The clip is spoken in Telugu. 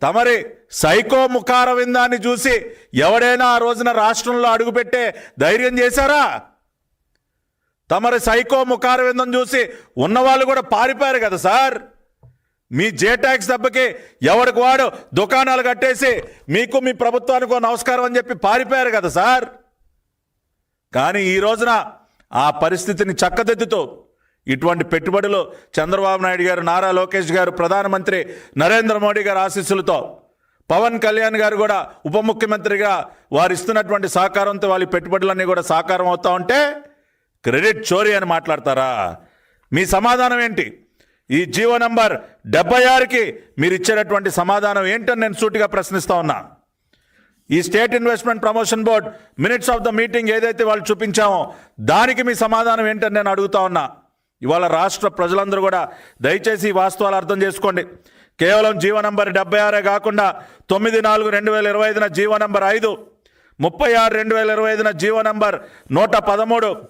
తమరి సైకో ముఖార విందాన్ని చూసి ఎవడైనా ఆ రోజున రాష్ట్రంలో అడుగుపెట్టే ధైర్యం చేశారా? తమరి సైకో ముఖార విందం చూసి ఉన్నవాళ్ళు కూడా పారిపోయారు కదా సార్. మీ జే ట్యాక్స్ దెబ్బకి ఎవరికి వాడు దుకాణాలు కట్టేసి మీకు మీ ప్రభుత్వానికి నమస్కారం అని చెప్పి పారిపోయారు కదా సార్. కానీ ఈ రోజున ఆ పరిస్థితిని చక్కదిద్దుతూ ఇటువంటి పెట్టుబడులు చంద్రబాబు నాయుడు గారు, నారా లోకేష్ గారు, ప్రధానమంత్రి నరేంద్ర మోడీ గారి ఆశీస్సులతో, పవన్ కళ్యాణ్ గారు కూడా ఉప ముఖ్యమంత్రిగా వారు ఇస్తున్నటువంటి సహకారంతో వాళ్ళ పెట్టుబడులన్నీ కూడా సాకారం అవుతా ఉంటే క్రెడిట్ చోరీ అని మాట్లాడతారా? మీ సమాధానం ఏంటి? ఈ జీవో నంబర్ 76కి మీరు ఇచ్చేటటువంటి సమాధానం ఏంటని నేను సూటిగా ప్రశ్నిస్తా ఉన్నా. ఈ state investment promotion board minutes of the meeting ఏదైతే వాళ్ళు చూపించామో దానికి మీ సమాధానం ఏంటని నేను అడుగుతా ఉన్నా. ఇవాళ రాష్ట్ర ప్రజలందరూ కూడా దయచేసి ఈ వాస్తవాలు అర్థం చేసుకోండి. కేవలం జీవో నంబర్ 76 కాకుండా 9/4/2025 జీవో నంబర్ 5, 36/2025 జీవో నంబర్ 113,